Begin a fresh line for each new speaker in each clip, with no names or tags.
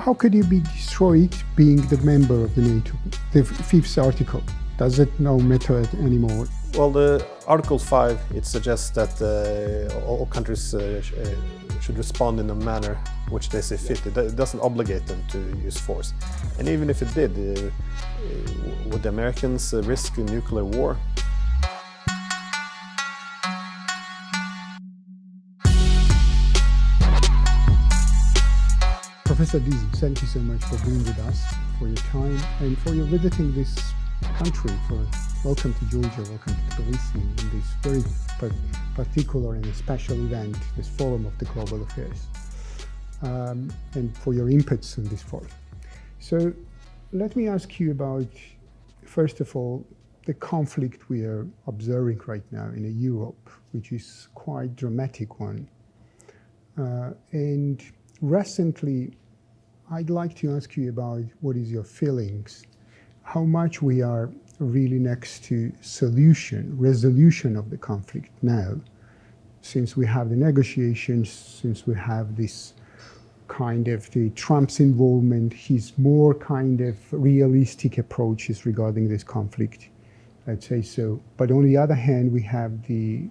how could you be destroyed being the member of the NATO? The fifth article, does it no matter anymore?
Well, the Article 5, it suggests that all countries should respond in a manner which they see fit. It doesn't obligate them to use force. And even if it did, would the Americans risk a nuclear war?
Professor Diesen, thank you so much for being with us, for your time, and for your visiting this country. Welcome to Georgia, welcome to Diesen in this very particular and special event, this Forum of the Global Affairs, and for your inputs on this forum. So let me ask you about, first of all, the conflict we are observing right now in Europe, which is quite dramatic one. And recently, I'd like to ask you about what is your feelings, how much we are really next to resolution of the conflict now, since we have the negotiations, since we have this kind of the Trump's involvement, his more kind of realistic approaches regarding this conflict, I'd say so. But on the other hand, we have the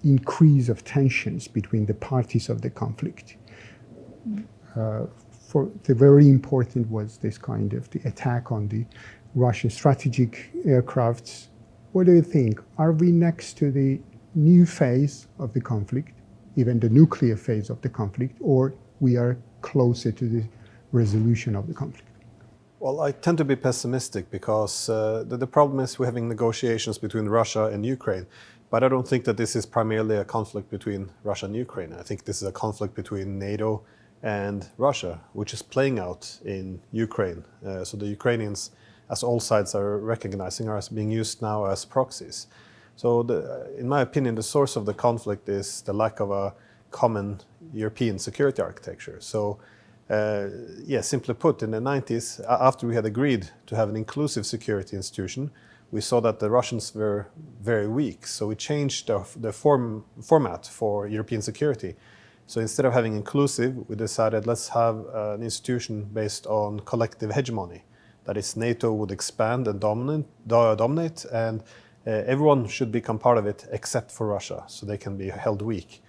increase of tensions between the parties of the conflict. For the very important was this kind of the attack on the Russian strategic aircrafts. What do you think? Are we next to the new phase of the conflict, even the nuclear phase of the conflict, or we are closer to the resolution of the conflict?
Well, I tend to be pessimistic because the problem is we're having negotiations between Russia and Ukraine, but I don't think that this is primarily a conflict between Russia and Ukraine. I think this is a conflict between NATO and Russia, which is playing out in Ukraine. So the Ukrainians, as all sides are recognizing, are being used now as proxies. So in my opinion, the source of the conflict is the lack of a common European security architecture. So simply put, in the 90s, after we had agreed to have an inclusive security institution, we saw that the Russians were very weak. So we changed the format for European security. So instead of having inclusive, we decided let's have an institution based on collective hegemony. That is, NATO would expand and dominate, and everyone should become part of it except for Russia, so they can be held weak.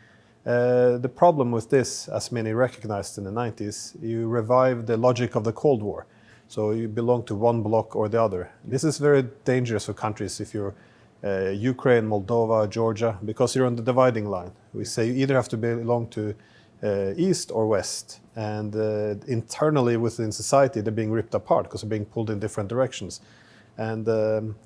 The problem with this, as many recognized in the 90s, you revive the logic of the Cold War. So you belong to one bloc or the other. This is very dangerous for countries if you're Ukraine, Moldova, Georgia, because you're on the dividing line. We say you either have to belong to East or West, and internally within society they're being ripped apart because they're being pulled in different directions. And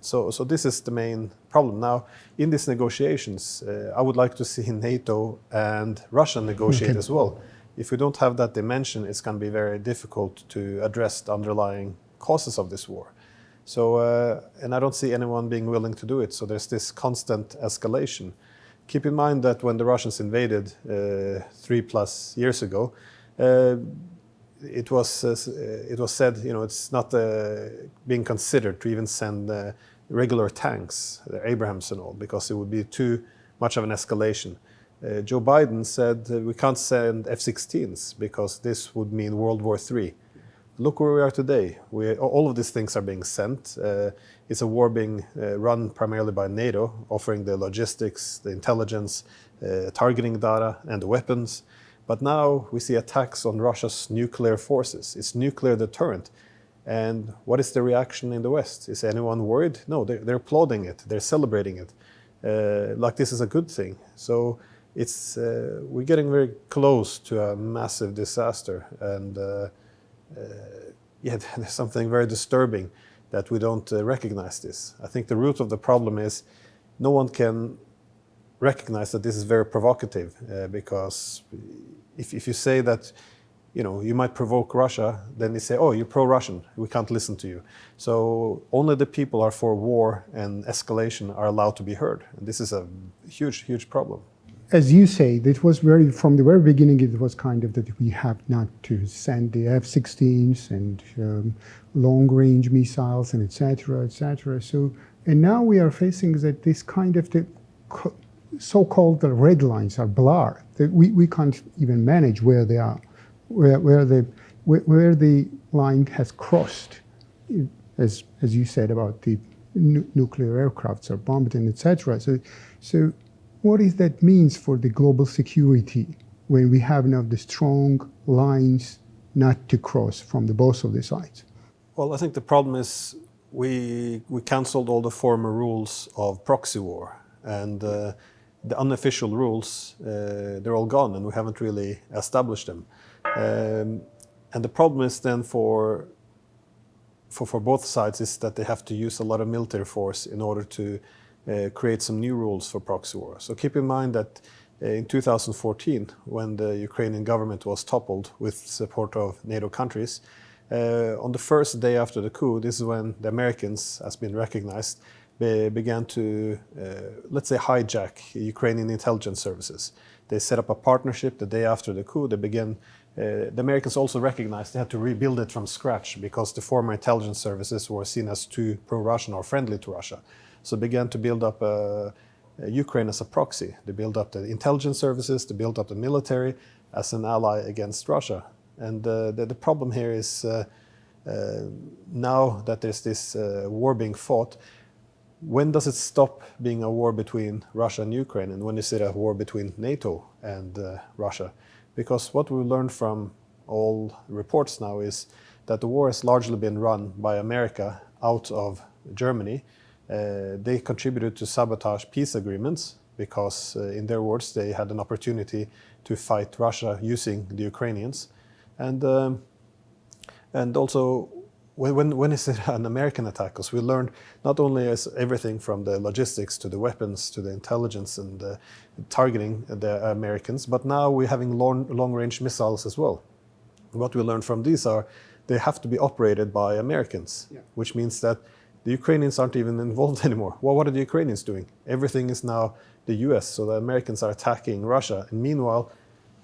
so this is the main problem. Now, in these negotiations, I would like to see NATO and Russia negotiate as well. If we don't have that dimension, it's going to be very difficult to address the underlying causes of this war. So, and I don't see anyone being willing to do it. So there's this constant escalation. Keep in mind that when the Russians invaded 3+ years ago, it was said, it's not being considered to even send regular tanks, the Abrams and all, because it would be too much of an escalation. Joe Biden said we can't send F-16s because this would mean World War III. Look where we are today. All of these things are being sent. It's a war being run primarily by NATO, offering the logistics, the intelligence, targeting data, and the weapons. But now we see attacks on Russia's nuclear forces. It's nuclear deterrent. And what is the reaction in the West? Is anyone worried? No, they're applauding it. They're celebrating it. Like this is a good thing. So we're getting very close to a massive disaster. And there's something very disturbing that we don't recognize this. I think the root of the problem is no one can recognize that this is very provocative because if you say that you might provoke Russia, then they say, oh, you're pro-Russian, we can't listen to you. So only the people are for war and escalation are allowed to be heard. And this is a huge, huge problem.
As you say, it was from the very beginning, it was kind of that we have not to send the F-16s and long-range missiles and et cetera, et cetera. So, and now we are facing that this kind of the so-called red lines are blurred. We can't even manage where they are, where the where the line has crossed, as you said about the nuclear aircrafts are bombed and etc. So what does that means for the global security when we have now the strong lines not to cross from the both of the sides?
Well, I think the problem is we cancelled all the former rules of proxy war, and the unofficial rules, they're all gone, and we haven't really established them. And the problem is then for both sides is that they have to use a lot of military force in order to create some new rules for proxy war. So keep in mind that in 2014, when the Ukrainian government was toppled with support of NATO countries, on the first day after the coup, this is when the Americans, has been recognized, began to, let's say, hijack Ukrainian intelligence services. They set up a partnership the day after the coup. The Americans also recognized they had to rebuild it from scratch because the former intelligence services were seen as too pro-Russian or friendly to Russia. So they began to build up Ukraine as a proxy. They built up the intelligence services, they built up the military as an ally against Russia. And the problem here is now that there's this war being fought, when does it stop being a war between Russia and Ukraine, and when is it a war between NATO and Russia? Because what we learned from all reports now is that the war has largely been run by America out of Germany. They contributed to sabotage peace agreements because, in their words, they had an opportunity to fight Russia using the Ukrainians. And also, when is it an American attack? Because we learned not only as everything from the logistics to the weapons to the intelligence and targeting the Americans, but now we're having long-range missiles as well. What we learned from these are they have to be operated by Americans, which means that the Ukrainians aren't even involved anymore. Well, what are the Ukrainians doing? Everything is now the US, so the Americans are attacking Russia. And meanwhile,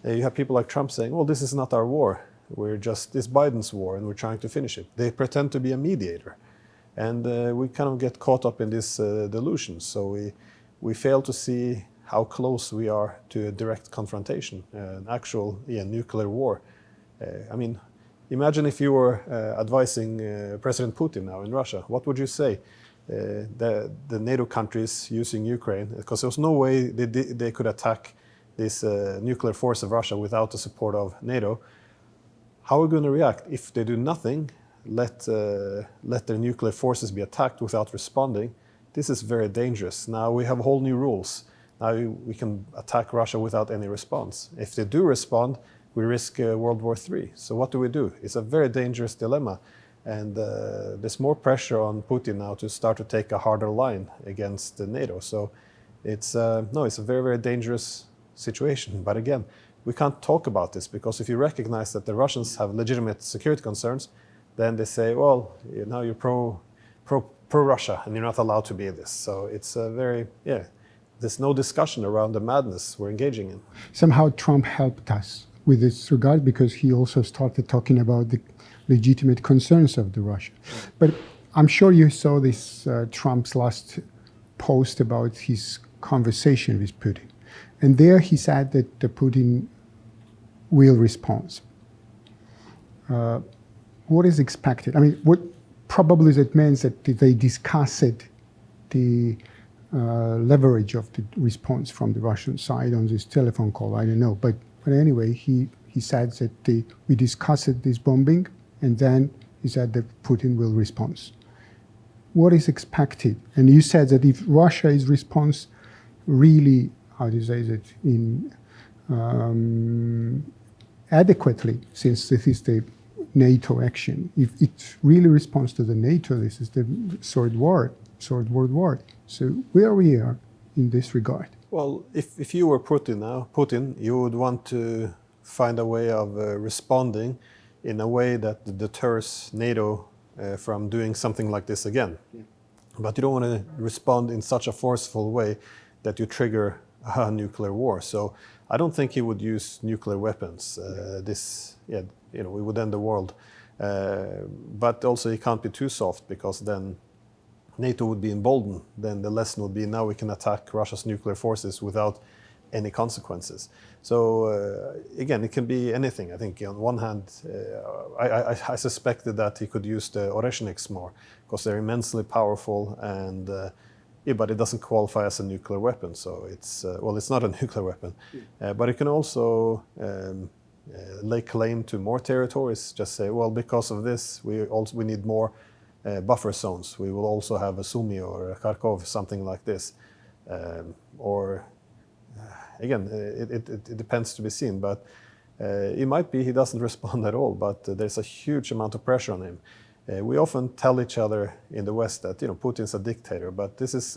you have people like Trump saying, well, this is not our war. It's Biden's war, and we're trying to finish it. They pretend to be a mediator. And we kind of get caught up in this delusion. So we fail to see how close we are to a direct confrontation, an actual nuclear war. I mean, imagine if you were advising President Putin now in Russia. What would you say? The NATO countries using Ukraine, because there was no way they could attack this nuclear force of Russia without the support of NATO. How are we going to react? If they do nothing, let their nuclear forces be attacked without responding, this is very dangerous. Now we have whole new rules. Now we can attack Russia without any response. If they do respond, we risk World War III. So what do? It's a very dangerous dilemma. And there's more pressure on Putin now to start to take a harder line against NATO. So it's a very, very dangerous situation. But again, we can't talk about this because if you recognize that the Russians have legitimate security concerns, then they say, well, now you're pro-Russia and you're not allowed to be in this. So it's there's no discussion around the madness we're engaging in.
Somehow Trump helped us with this regard because he also started talking about the legitimate concerns of the Russia. But I'm sure you saw this Trump's last post about his conversation with Putin. And there he said that Putin will respond. What is expected? I mean, what probably that means that they discussed the leverage of the response from the Russian side on this telephone call. I don't know, but anyway, he said that we discussed this bombing, and then he said that Putin will respond. What is expected? And you said that if Russia is response really, how do you say that, in adequately, since this is the NATO action, if it really responds to the NATO, this is the third world war. So where we are in this regard?
Well, if you were Putin, you would want to find a way of responding in a way that deters NATO from doing something like this again. Yeah. But you don't want to respond in such a forceful way that you trigger a nuclear war. So I don't think he would use nuclear weapons. We would end the world. But also he can't be too soft because then NATO would be emboldened. Then the lesson would be now we can attack Russia's nuclear forces without any consequences. So again, it can be anything. I think on one hand, I suspected that he could use the Oreshniks more because they're immensely powerful, and yeah, but it doesn't qualify as a nuclear weapon. So it's well, it's not a nuclear weapon, but it can also lay claim to more territories. Just say, well, because of this, we need more buffer zones. We will also have a Sumy or a Kharkov, something like this, or. Again, it depends to be seen, but it might be he doesn't respond at all, but there's a huge amount of pressure on him. We often tell each other in the West that, Putin's a dictator, but this is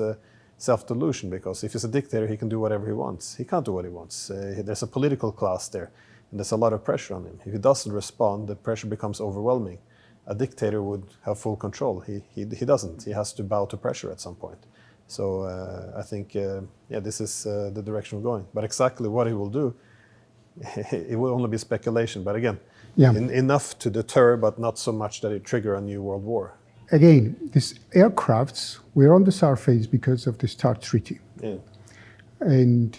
self-delusion, because if he's a dictator, he can do whatever he wants. He can't do what he wants. There's a political class there, and there's a lot of pressure on him. If he doesn't respond, the pressure becomes overwhelming. A dictator would have full control. He doesn't. He has to bow to pressure at some point. So I think, this is the direction we're going. But exactly what he will do, it will only be speculation. But again, enough to deter, but not so much that it trigger a new world war.
Again, these aircrafts were on the surface because of the START Treaty. Yeah. And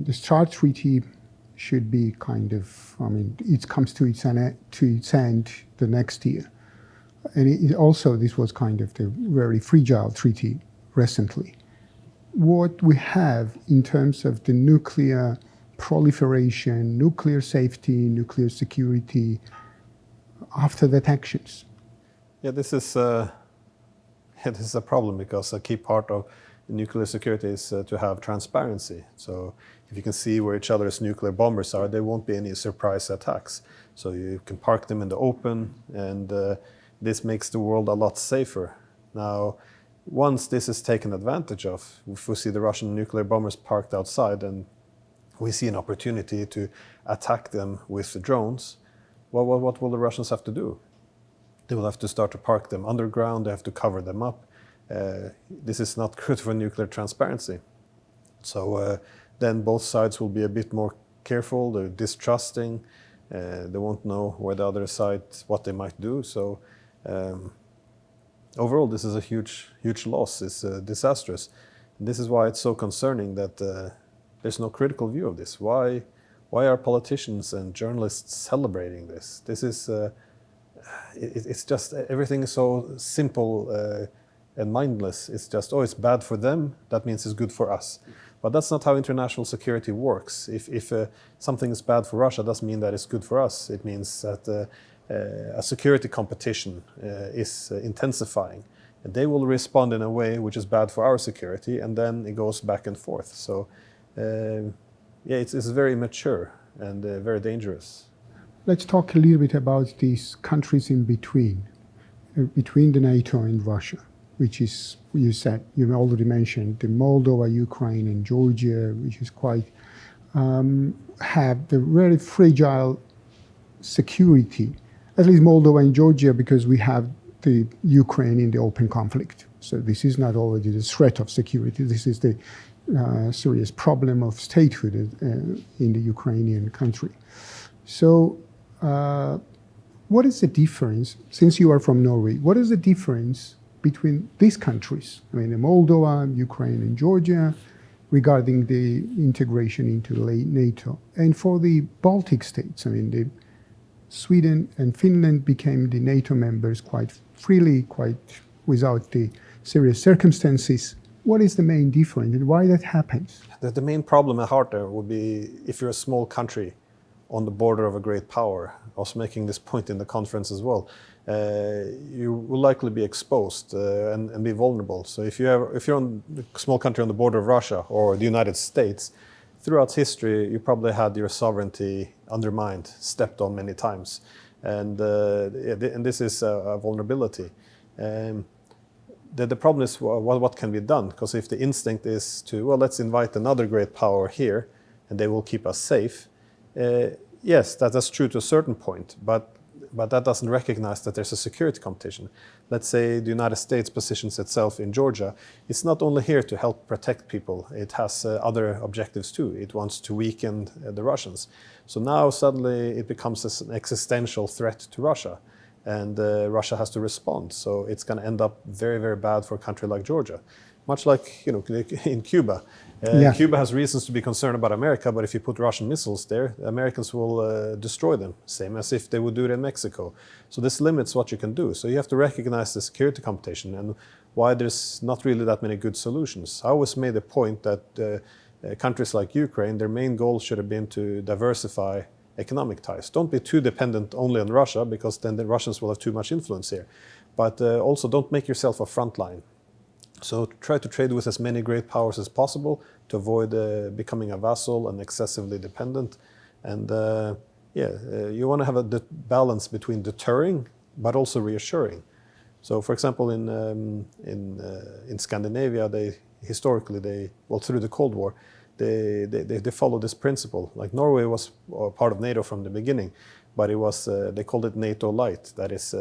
the START Treaty should be kind of, it comes to its end the next year. And also, this was kind of the very fragile treaty recently. What we have in terms of the nuclear proliferation, nuclear safety, nuclear security, after that actions?
Yeah, this is a problem, because a key part of nuclear security is to have transparency. So if you can see where each other's nuclear bombers are, there won't be any surprise attacks. So you can park them in the open, and this makes the world a lot safer. Now, once this is taken advantage of, if we see the Russian nuclear bombers parked outside and we see an opportunity to attack them with the drones, well, what will the Russians have to do? They will have to start to park them underground, they have to cover them up. This is not good for nuclear transparency. So then both sides will be a bit more careful, they're distrusting, they won't know where the other side, what they might do. So overall, this is a huge loss. It's disastrous. And this is why it's so concerning that there's no critical view of this. Why are politicians and journalists celebrating this? This is, it's just, everything is so simple and mindless. It's just, it's bad for them, that means it's good for us. But that's not how international security works. If something is bad for Russia, doesn't mean that it's good for us. It means that a security competition is intensifying. And they will respond in a way which is bad for our security, and then it goes back and forth. So, it's very mature and very dangerous.
Let's talk a little bit about these countries in between the NATO and Russia, which is, you already mentioned, the Moldova, Ukraine, and Georgia, which is quite, have the very fragile security, at least Moldova and Georgia, because we have the Ukraine in the open conflict. So this is not already the threat of security, this is the serious problem of statehood in the Ukrainian country. So what is the difference, since you are from Norway, what is the difference between these countries, Moldova, Ukraine, and Georgia, regarding the integration into NATO? And for the Baltic states, Sweden and Finland became the NATO members quite freely, quite without the serious circumstances. What is the main difference and why that happens?
The main problem at heart there would be if you're a small country on the border of a great power. I was making this point in the conference as well. You will likely be exposed and be vulnerable. So if you're on a small country on the border of Russia or the United States, throughout history you probably had your sovereignty undermined, stepped on many times, and this is a vulnerability. The problem is what can be done, because if the instinct is to, let's invite another great power here and they will keep us safe, yes, that's true to a certain point, but that doesn't recognize that there's a security competition. Let's say the United States positions itself in Georgia. It's not only here to help protect people, it has other objectives too. It wants to weaken the Russians. So now suddenly it becomes an existential threat to Russia, and Russia has to respond. So it's going to end up very, very bad for a country like Georgia. much like in Cuba.
Yeah.
Cuba has reasons to be concerned about America, but if you put Russian missiles there, the Americans will destroy them, same as if they would do it in Mexico. So this limits what you can do. So you have to recognize the security competition and why there's not really that many good solutions. I always made a point that countries like Ukraine, their main goal should have been to diversify economic ties. Don't be too dependent only on Russia, because then the Russians will have too much influence here. But also don't make yourself a front line. So try to trade with as many great powers as possible to avoid becoming a vassal and excessively dependent. And you want to have a balance between deterring but also reassuring. So, for example, in Scandinavia, historically, through the Cold War, they followed this principle. Like Norway was part of NATO from the beginning, but it was they called it NATO light. That is,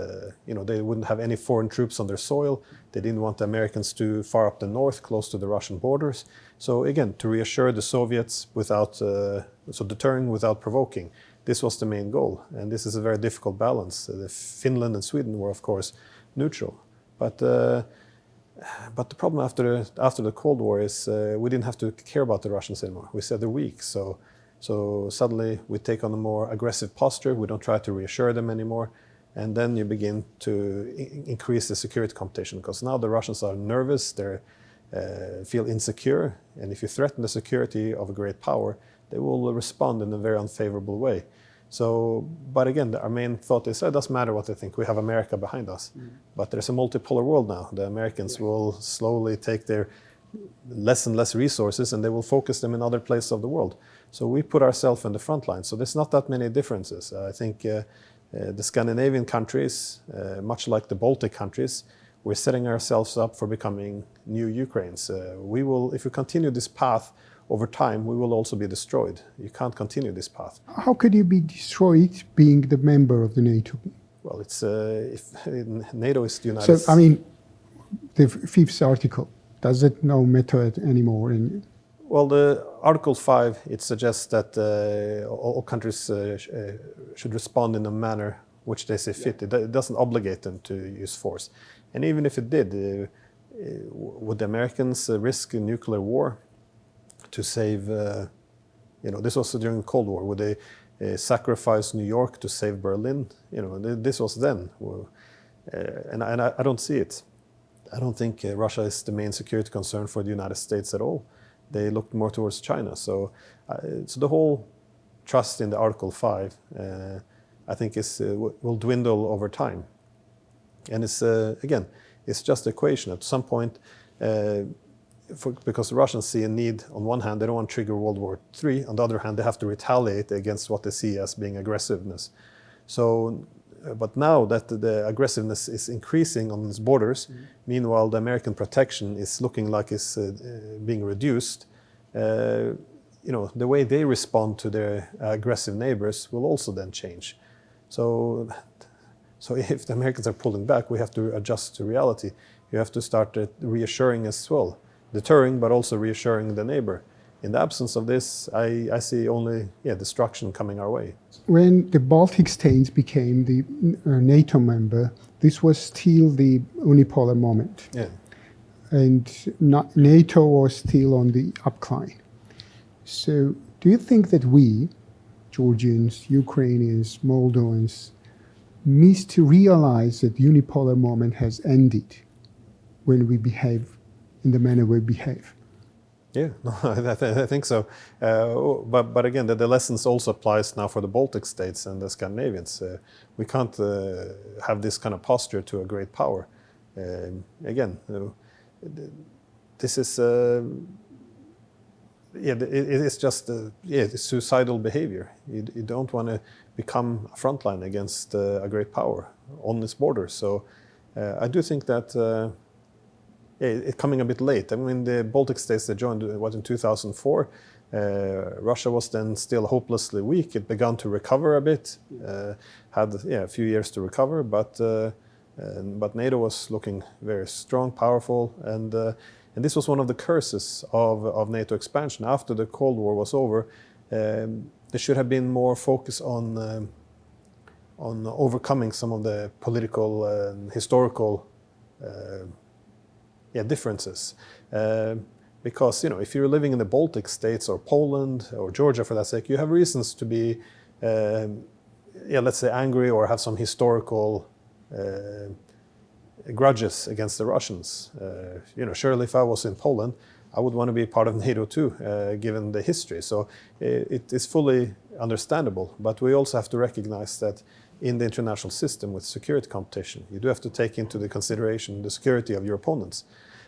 they wouldn't have any foreign troops on their soil. They didn't want the Americans too far up the north, close to the Russian borders. So again, to reassure the Soviets without, so deterring without provoking. This was the main goal, and this is a very difficult balance. Finland and Sweden were, of course, neutral, but the problem after the Cold War is we didn't have to care about the Russians anymore. We said they're weak, so suddenly we take on a more aggressive posture. We don't try to reassure them anymore, and then you begin to increase the security competition, because now the Russians are nervous, they feel insecure, and if you threaten the security of a great power, they will respond in a very unfavorable way. So, but again, our main thought is it doesn't matter what they think. We have America behind us. But there's a multipolar world now. The Americans will slowly take their less and less resources and they will focus them in other places of the world. So we put ourselves in the front line. So there's not that many differences. I think the Scandinavian countries, much like the Baltic countries, we're setting ourselves up for becoming new Ukraines. We will, if we continue this path, over time, we will also be destroyed. You can't continue this path.
How could you be destroyed being the member of the NATO?
Well, it's if NATO is the United States.
So, I mean, the fifth article, does it no matter anymore?
Well, the Article 5, it suggests that all countries should respond in a manner which they see fit. It doesn't obligate them to use force. And even if it did, would the Americans risk a nuclear war to save, this was during the Cold War, would they sacrifice New York to save Berlin? This was then. And I don't see it. I don't think Russia is the main security concern for the United States at all. They look more towards China. So the whole trust in the Article 5, I think, will dwindle over time. And it's, again, it's just an equation. At some point, because the Russians see a need, on one hand, they don't want to trigger World War III. On the other hand, they have to retaliate against what they see as being aggressiveness. So, but now that the aggressiveness is increasing on its borders, meanwhile, the American protection is looking like it's being reduced, the way they respond to their aggressive neighbors will also then change. So if the Americans are pulling back, we have to adjust to reality. You have to start reassuring as well. Deterring, but also reassuring the neighbor. In the absence of this, I see only destruction coming our way.
When the Baltic states became the NATO member, this was still the unipolar moment.
Yeah.
And NATO was still on the upcline. So do you think that we, Georgians, Ukrainians, Moldovans, missed to realize that the unipolar moment has ended when we behave in the manner we behave?
Yeah, no, I think so. But again, the lessons also applies now for the Baltic states and the Scandinavians. We can't have this kind of posture to a great power. Again, this is it is just it's suicidal behavior. You don't want to become a frontline against a great power on its borders. So I do think that. It's coming a bit late. I mean, the Baltic states, they joined in 2004. Russia was then still hopelessly weak. It began to recover a bit, had a few years to recover, but NATO was looking very strong, powerful, and this was one of the curses of NATO expansion. After the Cold War was over, there should have been more focus on overcoming some of the political and historical differences. Because if you're living in the Baltic states or Poland or Georgia for that sake, you have reasons to be, let's say, angry or have some historical grudges against the Russians. Surely if I was in Poland, I would want to be part of NATO too, given the history. So it is fully understandable. But we also have to recognize that in the international system with security competition, you do have to take into the consideration the security of your opponents.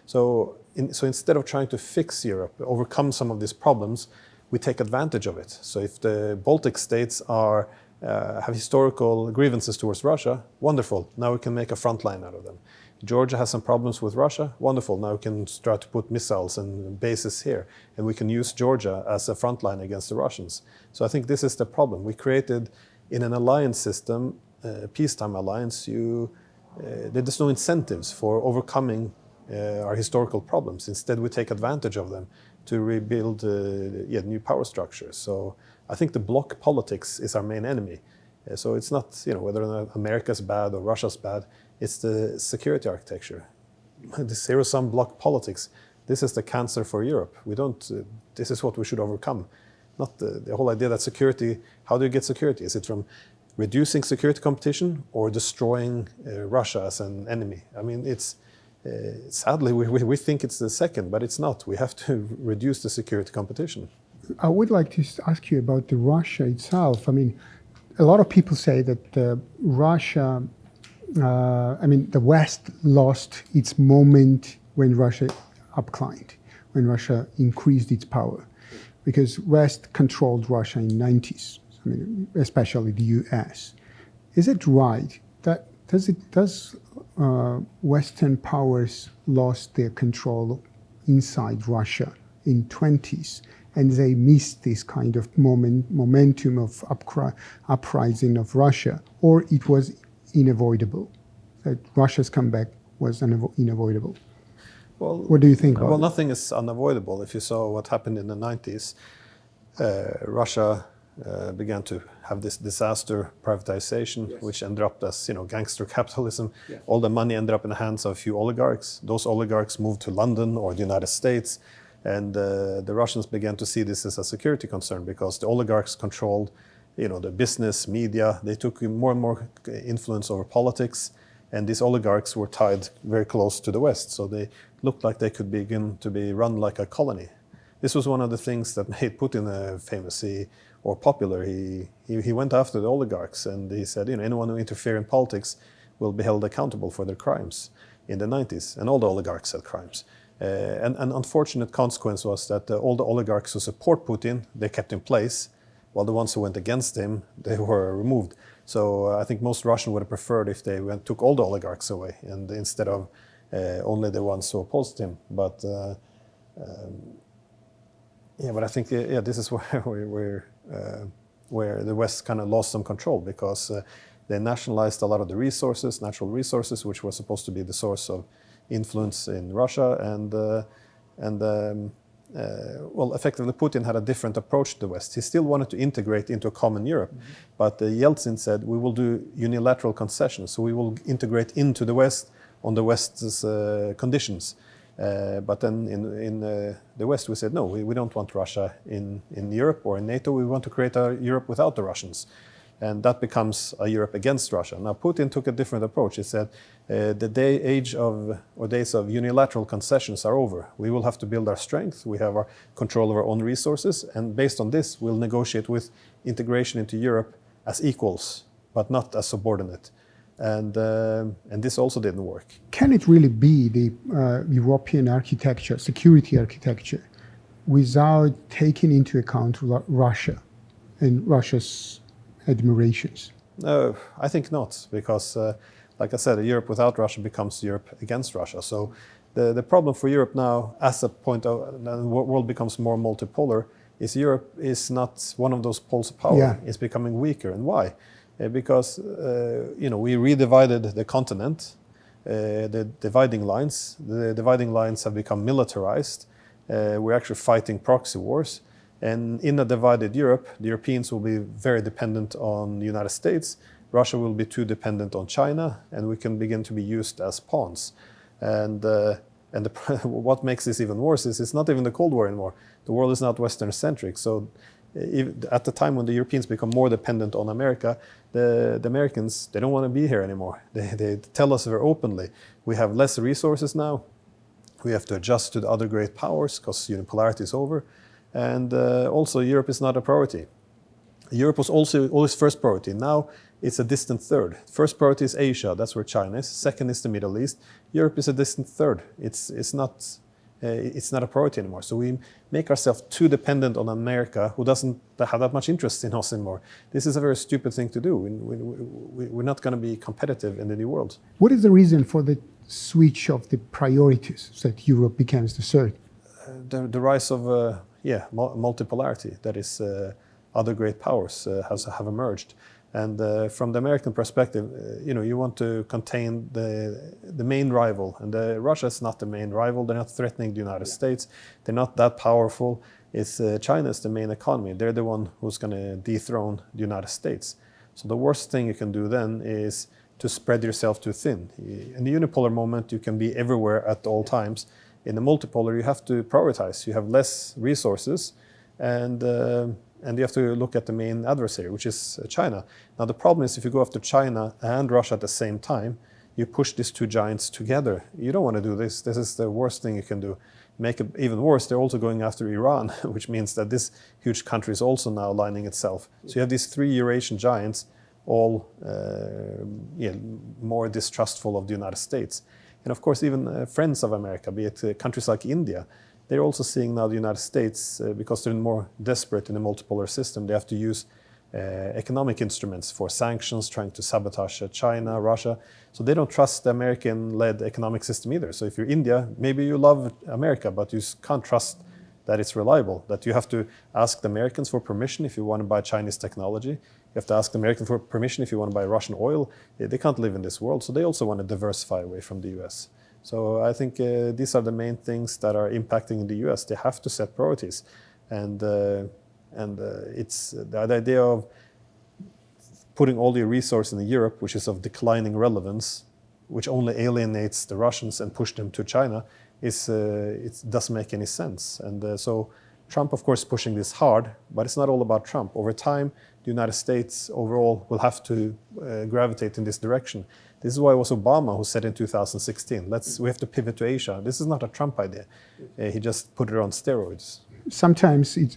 So instead of trying to fix Europe, overcome some of these problems, we take advantage of it. So if the Baltic states have historical grievances towards Russia, wonderful. Now we can make a front line out of them. Georgia has some problems with Russia, wonderful. Now we can start to put missiles and bases here, and we can use Georgia as a front line against the Russians. So I think this is the problem. We created, in an alliance system, peacetime alliance, there's no incentives for overcoming our historical problems. Instead, we take advantage of them to rebuild new power structures. So I think the bloc politics is our main enemy. So it's not whether or not America's bad or Russia's bad, it's the security architecture. The zero-sum bloc politics, this is the cancer for Europe. This is what we should overcome. Not the whole idea that security, how do you get security? Is it from reducing security competition or destroying Russia as an enemy? I mean, sadly, we think it's the second, but it's not. We have to reduce the security competition.
I would like to ask you about Russia itself. I mean, a lot of people say that Russia, the West lost its moment when Russia upclimbed, when Russia increased its power, because West controlled Russia in the 90s, especially the US. Is it right that does Western powers lost their control inside Russia in 20s, and they missed this kind of momentum of uprising of Russia, or it was unavoidable, that Russia's comeback was unavoidable?
Well,
what do you think about it?
Nothing is unavoidable. If you saw what happened in the 90s, Russia began to have this disaster privatization, yes, which ended up as gangster capitalism. Yeah. All the money ended up in the hands of a few oligarchs. Those oligarchs moved to London or the United States, and the Russians began to see this as a security concern because the oligarchs controlled, the business, media. They took more and more influence over politics, and these oligarchs were tied very close to the West, so they looked like they could begin to be run like a colony. This was one of the things that made Putin famous or popular. He went after the oligarchs, and he said, anyone who interferes in politics will be held accountable for their crimes in the 90s, and all the oligarchs had crimes. And an unfortunate consequence was that all the oligarchs who support Putin, they kept in place, while the ones who went against him, they were removed. So I think most Russians would have preferred if they took all the oligarchs away, and instead of only the ones who opposed him. But but I think this is where the West kind of lost some control, because they nationalized a lot of the resources, natural resources, which were supposed to be the source of influence in Russia, effectively Putin had a different approach to the West. He still wanted to integrate into a common Europe, but Yeltsin said, we will do unilateral concessions, so we will integrate into the West on the West's conditions. But then in the West we said, no, we don't want Russia in Europe or in NATO. We want to create a Europe without the Russians. And that becomes a Europe against Russia. Now Putin took a different approach. He said the days of unilateral concessions are over. We will have to build our strength. We have our control of our own resources, and based on this, we'll negotiate with integration into Europe as equals, but not as subordinate. And this also didn't work.
Can it really be the European architecture, security architecture, without taking into account Russia and Russia's admirations?
No, I think not, because like I said, Europe without Russia becomes Europe against Russia. So the problem for Europe now, as a point of the world becomes more multipolar, is Europe is not one of those poles of power. Yeah. It's becoming weaker. And why? Because we redivided the continent, the dividing lines. The dividing lines have become militarized. We're actually fighting proxy wars. And in a divided Europe, the Europeans will be very dependent on the United States. Russia will be too dependent on China, and we can begin to be used as pawns. And And what makes this even worse is it's not even the Cold War anymore. The world is not Western-centric. So at the time when the Europeans become more dependent on America, the Americans, they don't want to be here anymore. They tell us very openly, we have less resources now. We have to adjust to the other great powers because unipolarity is over. And also Europe is not a priority. Europe was also always first priority. Now it's a distant third. First priority is Asia, that's where China is. Second is the Middle East. Europe is a distant third. It's not a priority anymore. So we make ourselves too dependent on America, who doesn't have that much interest in us anymore. This is a very stupid thing to do. We're not going to be competitive in the new world.
What is the reason for the switch of the priorities so that Europe becomes the third?
The rise of multipolarity. That is, other great powers have emerged. And from the American perspective, you want to contain the main rival. And Russia is not the main rival. They're not threatening the United States. They're not that powerful. It's China is the main economy. They're the one who's going to dethrone the United States. So the worst thing you can do then is to spread yourself too thin. In the unipolar moment, you can be everywhere at all times. In the multipolar, you have to prioritize. You have less resources, and you have to look at the main adversary, which is China. Now, the problem is if you go after China and Russia at the same time, you push these two giants together. You don't want to do this. This is the worst thing you can do. Make it even worse, they're also going after Iran, which means that this huge country is also now aligning itself. So you have these three Eurasian giants, all more distrustful of the United States. And of course, even friends of America, be it countries like India, they're also seeing now the United States, because they're more desperate in the multipolar system, they have to use economic instruments for sanctions, trying to sabotage China, Russia. So they don't trust the American-led economic system either. So if you're India, maybe you love America, but you can't trust that it's reliable, that you have to ask the Americans for permission if you want to buy Chinese technology. You have to ask the Americans for permission if you want to buy Russian oil. They can't live in this world, so they also want to diversify away from the US. So I think these are the main things that are impacting the US. They have to set priorities. And it's the idea of putting all the resources in Europe, which is of declining relevance, which only alienates the Russians and push them to China, it doesn't make any sense. And so Trump, of course, is pushing this hard, but it's not all about Trump. Over time, the United States overall will have to gravitate in this direction. This is why it was Obama who said in 2016, we have to pivot to Asia. This is not a Trump idea. He just put it on steroids.
Sometimes it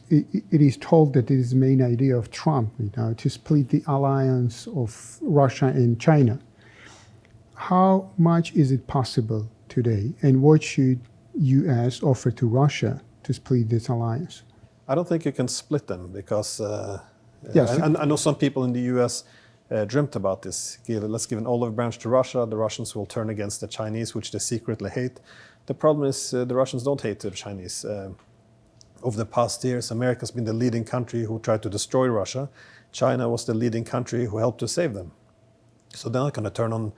is told that it is the main idea of Trump, to split the alliance of Russia and China. How much is it possible today, and what should US offer to Russia to split this alliance?
I don't think you can split them because
yes.
I know some people in the US dreamt about this. Let's give an olive branch to Russia. The Russians will turn against the Chinese, which they secretly hate. The problem is the Russians don't hate the Chinese. Over the past years, America's been the leading country who tried to destroy Russia. China was the leading country who helped to save them. So they're not going to turn on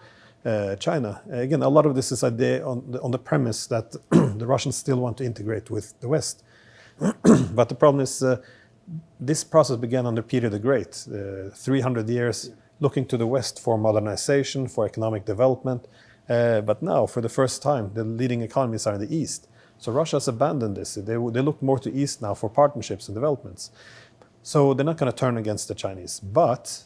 China. Again, a lot of this is idea on the premise that the Russians still want to integrate with the West. But the problem is this process began under Peter the Great, 300 years looking to the West for modernization, for economic development. But now, for the first time, the leading economies are in the East. So Russia has abandoned this. They look more to East now for partnerships and developments. So they're not going to turn against the Chinese. But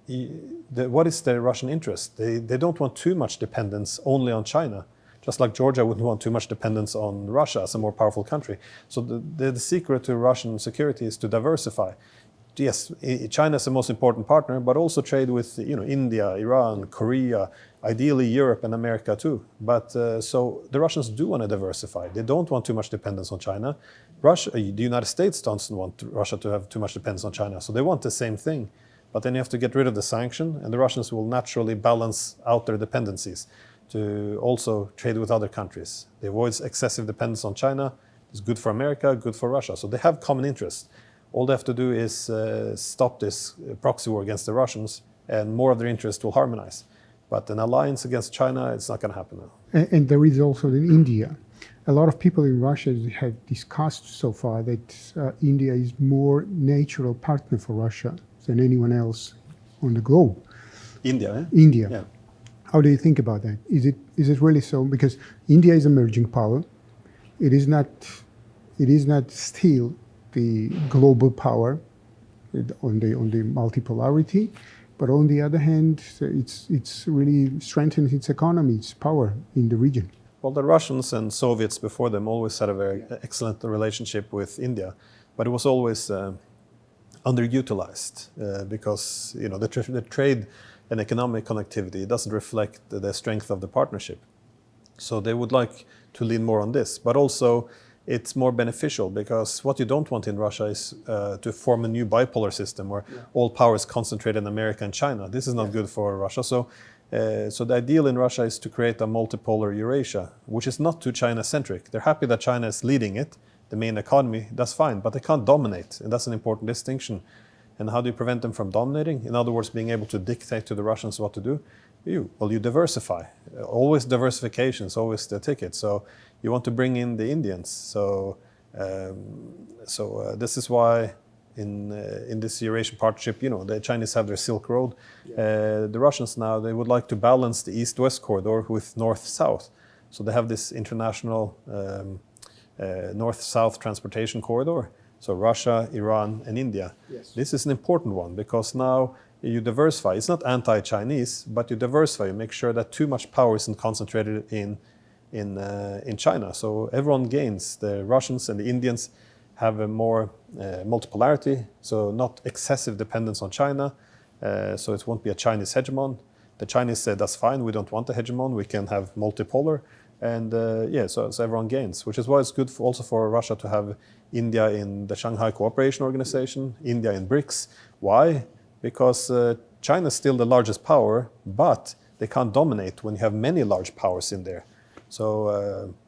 what is the Russian interest? They don't want too much dependence only on China, just like Georgia wouldn't want too much dependence on Russia as a more powerful country. So the secret to Russian security is to diversify. Yes, China is the most important partner, but also trade with India, Iran, Korea, ideally Europe and America too. But so the Russians do want to diversify. They don't want too much dependence on China. The United States doesn't want Russia to have too much dependence on China. So they want the same thing. But then you have to get rid of the sanction, and the Russians will naturally balance out their dependencies to also trade with other countries. They avoid excessive dependence on China. It's good for America, good for Russia. So they have common interests. All they have to do is stop this proxy war against the Russians, and more of their interests will harmonize. But an alliance against China, it's not going to happen now.
And there is also in India. A lot of people in Russia have discussed so far that India is more natural partner for Russia than anyone else on the globe.
India, eh?
India.
Yeah.
How do you think about that? Is it really so? Because India is an emerging power. It is not still the global power on the multipolarity, but on the other hand, it's really strengthened its economy, its power in the region.
Well, the Russians and Soviets before them always had a very excellent relationship with India, but it was always underutilized because the trade and economic connectivity doesn't reflect the strength of the partnership. So they would like to lean more on this, but also it's more beneficial because what you don't want in Russia is to form a new bipolar system where all power is concentrated in America and China. This is not good for Russia. So the ideal in Russia is to create a multipolar Eurasia, which is not too China-centric. They're happy that China is leading it, the main economy, that's fine, but they can't dominate, and that's an important distinction. And how do you prevent them from dominating? In other words, being able to dictate to the Russians what to do? You diversify. Always diversification is always the ticket. So you want to bring in the Indians. So this is why in this Eurasian partnership, the Chinese have their Silk Road. The Russians now, they would like to balance the East-West corridor with North-South. So they have this international North-South transportation corridor. So Russia, Iran, and India. Yes. This is an important one because now you diversify. It's not anti-Chinese, but you diversify. You make sure that too much power isn't concentrated in China. So everyone gains. The Russians and the Indians have a more multipolarity, so not excessive dependence on China. So it won't be a Chinese hegemon. The Chinese said, that's fine, we don't want a hegemon, we can have multipolar. And so everyone gains, which is why it's good also for Russia to have India in the Shanghai Cooperation Organization, India in BRICS. Why? Because China is still the largest power, but they can't dominate when you have many large powers in there. So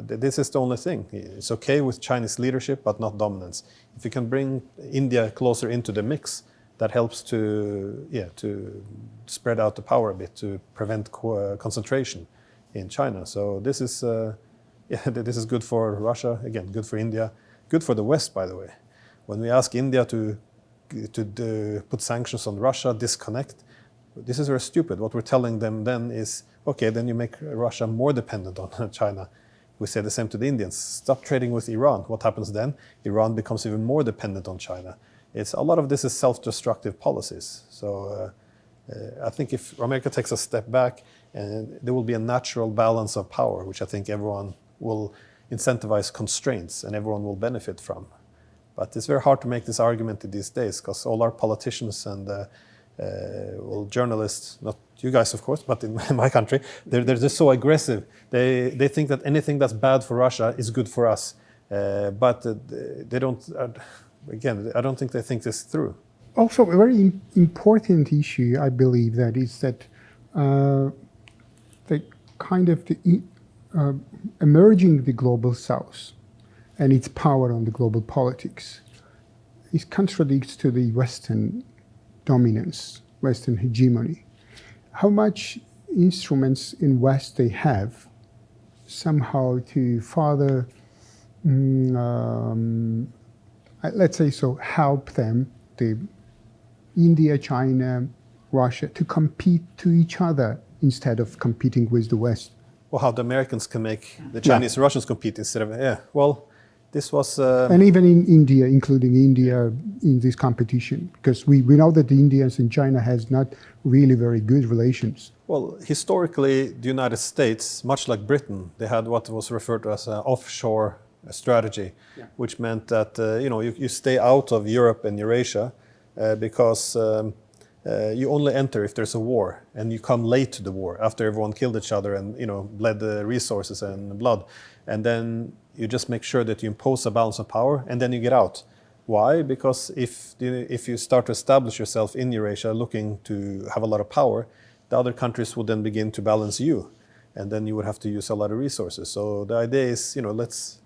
this is the only thing. It's okay with Chinese leadership, but not dominance. If you can bring India closer into the mix, that helps to spread out the power a bit, to prevent concentration in China. So this is good for Russia, again, good for India, good for the West, by the way. When we ask India to put sanctions on Russia, disconnect, this is very stupid. What we're telling them then is, okay, then you make Russia more dependent on China. We say the same to the Indians. Stop trading with Iran. What happens then? Iran becomes even more dependent on China. A lot of this is self-destructive policies. So I think if America takes a step back, there will be a natural balance of power, which I think everyone will incentivize constraints and everyone will benefit from. But it's very hard to make this argument in these days because all our politicians and journalists, not you guys of course, but in my country, they're just so aggressive. They think that anything that's bad for Russia is good for us. But they don't, again, I don't think they think this through.
Also, a very important issue, I believe, that is that the kind of emerging the global South and its power on the global politics, it contradicts to the Western dominance, Western hegemony. How much instruments in West they have somehow to further, let's say so, help them, the India, China, Russia, to compete to each other instead of competing with the West.
Well, how the Americans can make the Chinese and Russians compete instead of, this was...
and even in India, including India in this competition, because we know that the Indians and China has not really very good relations.
Well, historically, the United States, much like Britain, they had what was referred to as an offshore strategy, which meant that, you stay out of Europe and Eurasia because you only enter if there's a war, and you come late to the war after everyone killed each other and bled the resources and blood, and then you just make sure that you impose a balance of power, and then you get out. Why? Because if you start to establish yourself in Eurasia, looking to have a lot of power, the other countries would then begin to balance you, and then you would have to use a lot of resources. So the idea is, let's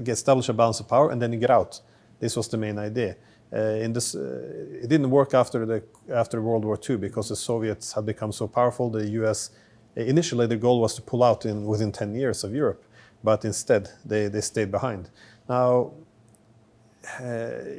establish a balance of power, and then you get out. This was the main idea. It didn't work after World War II because the Soviets had become so powerful. The US, initially the goal was to pull out within 10 years of Europe, but instead they stayed behind. Now,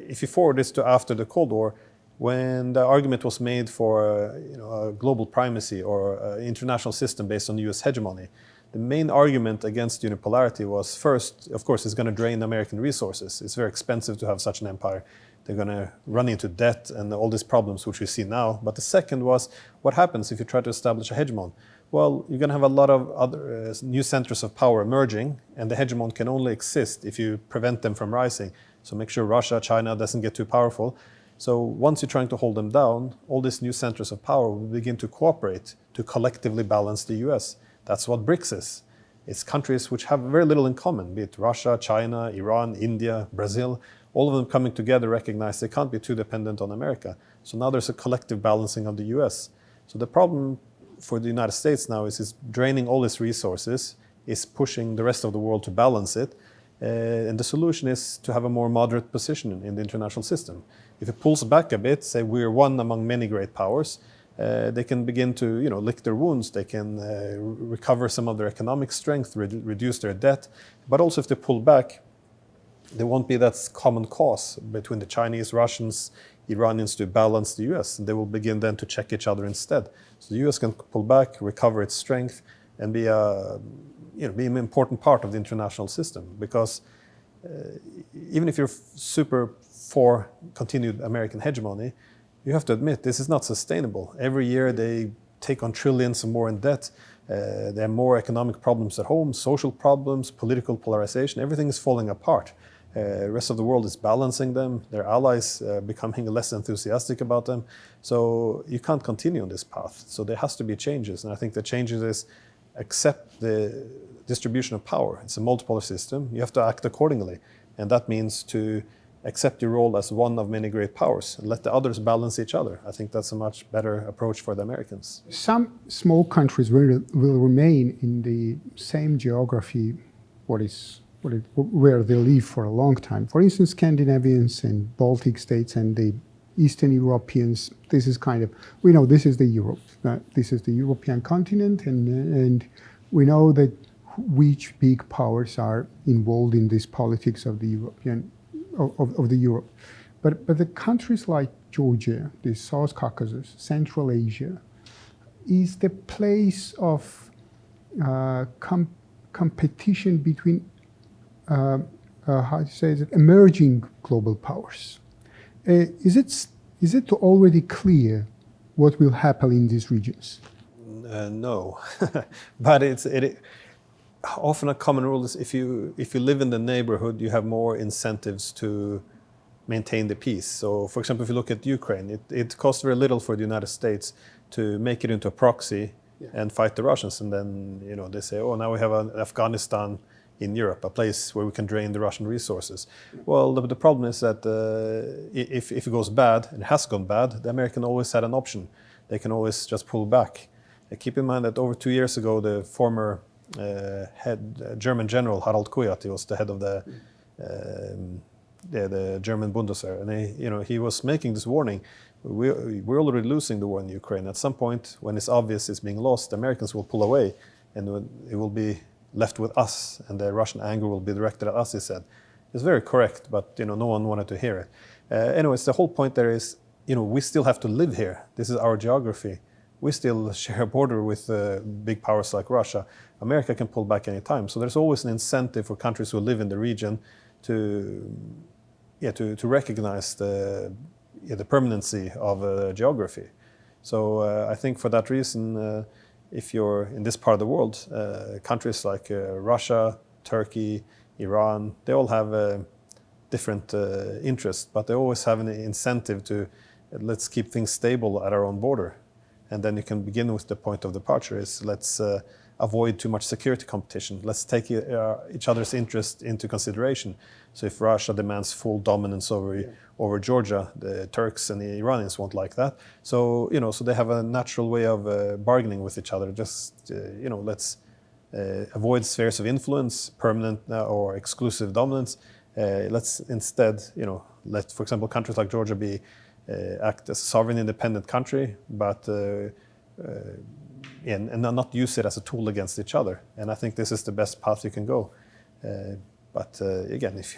if you forward this to after the Cold War, when the argument was made for a global primacy or an international system based on US hegemony, the main argument against unipolarity was, first, of course, it's going to drain American resources. It's very expensive to have such an empire. They're going to run into debt and all these problems which we see now. But the second was, what happens if you try to establish a hegemon? Well, you're going to have a lot of other new centers of power emerging, and the hegemon can only exist if you prevent them from rising. So make sure Russia, China doesn't get too powerful. So once you're trying to hold them down, all these new centers of power will begin to cooperate to collectively balance the US. That's what BRICS is. It's countries which have very little in common, be it Russia, China, Iran, India, Brazil. All of them coming together recognize they can't be too dependent on America. So now there's a collective balancing of the US. So the problem for the United States now is it's draining all its resources, is pushing the rest of the world to balance it. And the solution is to have a more moderate position in the international system. If it pulls back a bit, say we're one among many great powers, they can begin to lick their wounds, they can recover some of their economic strength, reduce their debt. But also if they pull back, there won't be that common cause between the Chinese, Russians, Iranians to balance the US. They will begin then to check each other instead. So the US can pull back, recover its strength, and be an important part of the international system. Because even if you're super for continued American hegemony, you have to admit this is not sustainable. Every year they take on trillions and more in debt. They have more economic problems at home, social problems, political polarization. Everything is falling apart. The rest of the world is balancing them. Their allies becoming less enthusiastic about them. So you can't continue on this path. So there has to be changes. And I think the changes is accept the distribution of power. It's a multipolar system. You have to act accordingly. And that means to accept your role as one of many great powers and let the others balance each other. I think that's a much better approach for the Americans.
Some small countries will remain in the same geography where they live for a long time. For instance, Scandinavians and Baltic states and the Eastern Europeans, this is we know this is the Europe. This is the European continent, and we know that which big powers are involved in this politics of the European of the Europe. But the countries like Georgia, the South Caucasus, Central Asia, is the place of competition between emerging global powers. Is it already clear what will happen in these regions?
No, but it often a common rule is if you live in the neighborhood, you have more incentives to maintain the peace. So, for example, if you look at Ukraine, it costs very little for the United States to make it into a proxy and fight the Russians, and then they say, oh, now we have an Afghanistan in Europe, a place where we can drain the Russian resources. Well, the problem is that if it goes bad, and it has gone bad, the American always had an option. They can always just pull back. Keep in mind that over 2 years ago, the former German general Harald Kuyat, he was the head of the German Bundeswehr, and he was making this warning: we're already losing the war in Ukraine. At some point, when it's obvious it's being lost, the Americans will pull away, and it will be left with us, and the Russian anger will be directed at us. He said, it's very correct, but no one wanted to hear it. Anyways, the whole point there is, we still have to live here. This is our geography. We still share a border with big powers like Russia. America can pull back any time. So there's always an incentive for countries who live in the region to recognize the permanency of geography. So I think for that reason, if you're in this part of the world, countries like Russia, Turkey, Iran, they all have different interests, but they always have an incentive to let's keep things stable at our own border. And then you can begin with the point of departure is let's avoid too much security competition. Let's take each other's interest into consideration. So if Russia demands full dominance over Georgia, the Turks and the Iranians won't like that. So so they have a natural way of bargaining with each other. Just let's avoid spheres of influence, permanent or exclusive dominance. Let's instead let, for example, countries like Georgia act as a sovereign, independent country, but and not use it as a tool against each other. And I think this is the best path you can go. But again, if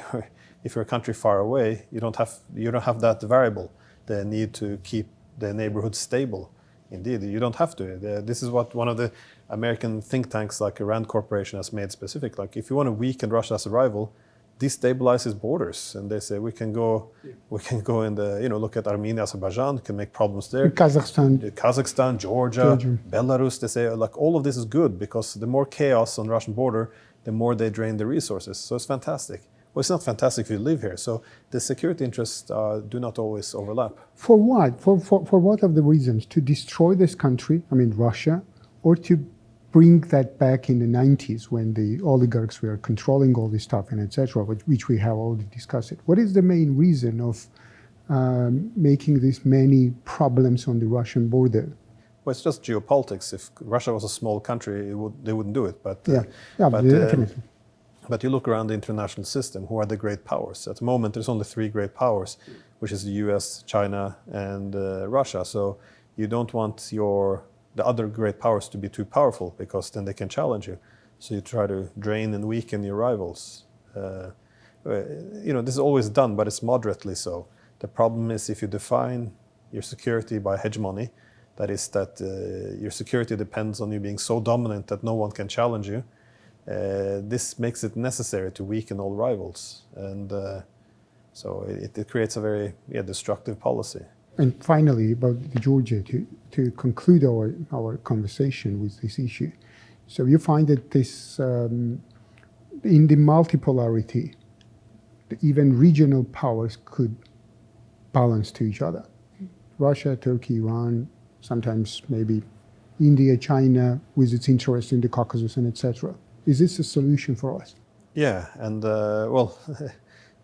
you're a country far away, you don't have that variable. the need to keep the neighborhood stable. Indeed, you don't have to. This is what one of the American think tanks like Rand Corporation has made specific. Like if you want to weaken Russia as a rival, destabilize his borders. And they say we can go in the, look at Armenia, Azerbaijan, can make problems there.
Kazakhstan,
Georgia, Belarus, they say like all of this is good because the more chaos on the Russian border, the more they drain the resources. So it's fantastic. Well, it's not fantastic if you live here. So the security interests do not always overlap.
For what? For what of the reasons? To destroy this country, Russia, or to bring that back in the 90s when the oligarchs were controlling all this stuff and etc., which we have already discussed it. What is the main reason of making this many problems on the Russian border?
Well, it's just geopolitics. If Russia was a small country, they wouldn't do it. But
definitely.
But you look around the international system, who are the great powers? At the moment, there's only three great powers, which is the US, China, and Russia. So you don't want the other great powers to be too powerful because then they can challenge you. So you try to drain and weaken your rivals. This is always done, but it's moderately so. The problem is if you define your security by hegemony, that is that your security depends on you being so dominant that no one can challenge you. This makes it necessary to weaken all rivals, and so it creates a very destructive policy.
And finally, about Georgia, to conclude our conversation with this issue. So you find that this, in the multipolarity, even regional powers could balance to each other. Russia, Turkey, Iran, sometimes maybe India, China, with its interest in the Caucasus and etc. Is this a solution for us?
Yeah, and well,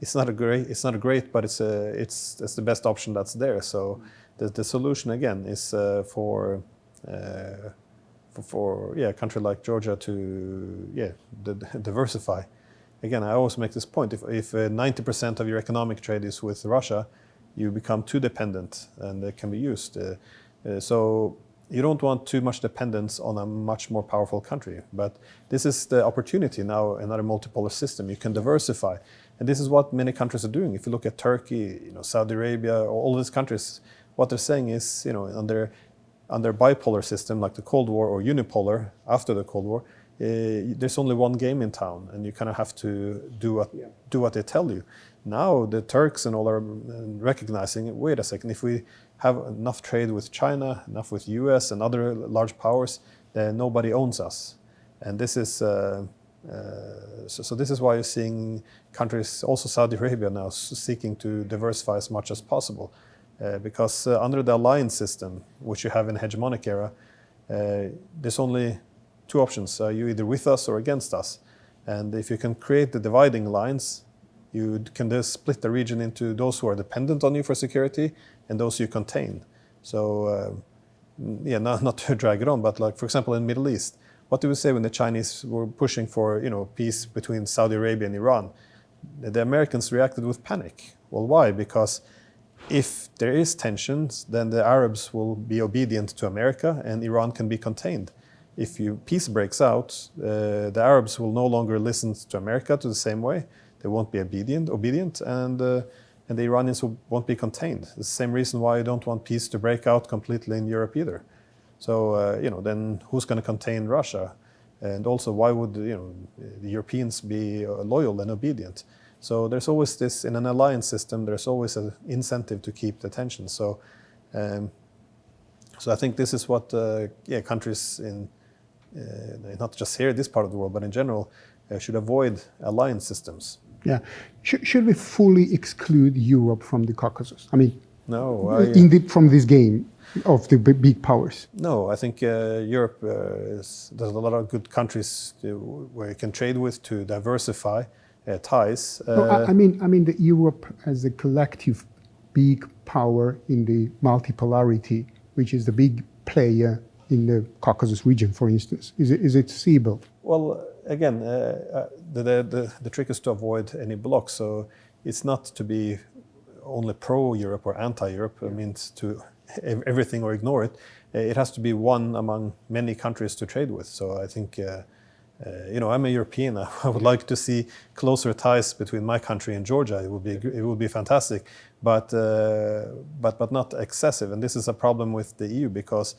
it's not great, but it's the best option that's there. So the solution again is for a country like Georgia to diversify. Again, I always make this point: if 90% of your economic trade is with Russia, you become too dependent, and it can be used. So you don't want too much dependence on a much more powerful country. But this is the opportunity now in a multipolar system. You can diversify. And this is what many countries are doing. If you look at Turkey, Saudi Arabia, all these countries, what they're saying is, under bipolar system like the Cold War or unipolar after the Cold War, there's only one game in town, and you kind of have to do what they tell you. Now the Turks and all are recognizing, wait a second, if we have enough trade with China, enough with US and other large powers, then nobody owns us. And this is so this is why you're seeing countries, also Saudi Arabia now, seeking to diversify as much as possible. Because under the alliance system, which you have in the hegemonic era, there's only two options. You're either with us or against us. And if you can create the dividing lines, you can just split the region into those who are dependent on you for security and those you contain. So, not to drag it on, but like, for example, in the Middle East, what do we say when the Chinese were pushing for, peace between Saudi Arabia and Iran? The Americans reacted with panic. Well, why? Because if there is tensions, then the Arabs will be obedient to America and Iran can be contained. If peace breaks out, the Arabs will no longer listen to America to the same way. They won't be obedient, and the Iranians won't be contained. It's the same reason why you don't want peace to break out completely in Europe either. So, then who's going to contain Russia? And also, why would the Europeans be loyal and obedient? So there's always this, in an alliance system, there's always an incentive to keep the tension. So I think this is what countries in, not just here, this part of the world, but in general, should avoid alliance systems.
Yeah. Should we fully exclude Europe from the Caucasus?
No.
From this game of the big powers?
No, I think Europe, there's a lot of good countries where you can trade with to diversify ties.
I mean the Europe as a collective big power in the multipolarity, which is the big player in the Caucasus region, for instance. Is it feasible?
Well, again, the trick is to avoid any blocks. So it's not to be only pro-Europe or anti-Europe. It means to everything or ignore it. It has to be one among many countries to trade with. So I think I'm a European. I would like to see closer ties between my country and Georgia. It would be fantastic, but not excessive. And this is a problem with the EU, because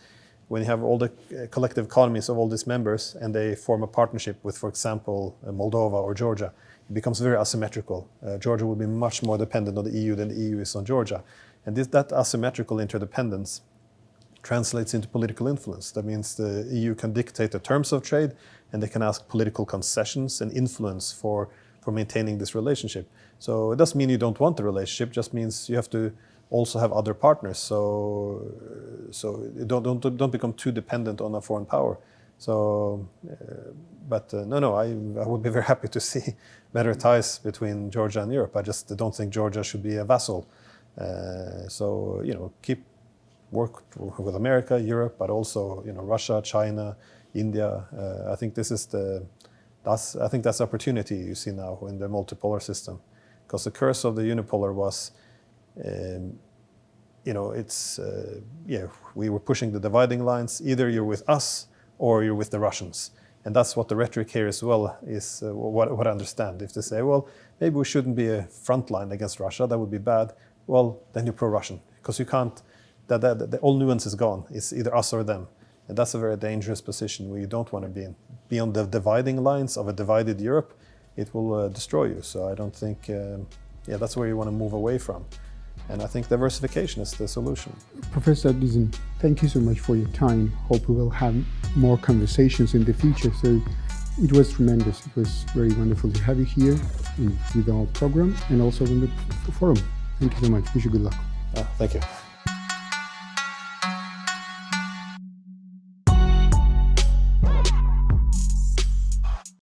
when you have all the collective economies of all these members and they form a partnership with, for example, Moldova or Georgia, it becomes very asymmetrical. Georgia will be much more dependent on the EU than the EU is on Georgia. And that asymmetrical interdependence translates into political influence. That means the EU can dictate the terms of trade, and they can ask political concessions and influence for maintaining this relationship. So it doesn't mean you don't want the relationship, it just means you have to also have other partners. So don't become too dependent on a foreign power. So, I would be very happy to see better ties between Georgia and Europe. I just don't think Georgia should be a vassal. Keep work with America, Europe, but also Russia, China, India. I think that's opportunity you see now in the multipolar system, because the curse of the unipolar was, we were pushing the dividing lines. Either you're with us or you're with the Russians. And that's what the rhetoric here as well is, what I understand. If they say, well, maybe we shouldn't be a front line against Russia, that would be bad. Well, then you're pro-Russian, because you can't, all nuance is gone. It's either us or them. And that's a very dangerous position where you don't want to be in. Be on the dividing lines of a divided Europe, it will destroy you. So I don't think, that's where you want to move away from. And I think diversification is the solution.
Professor Diesen, thank you so much for your time. Hope we will have more conversations in the future. So it was tremendous. It was very wonderful to have you here with our program and also in the forum. Thank you so much. Wish you good luck.
Thank you.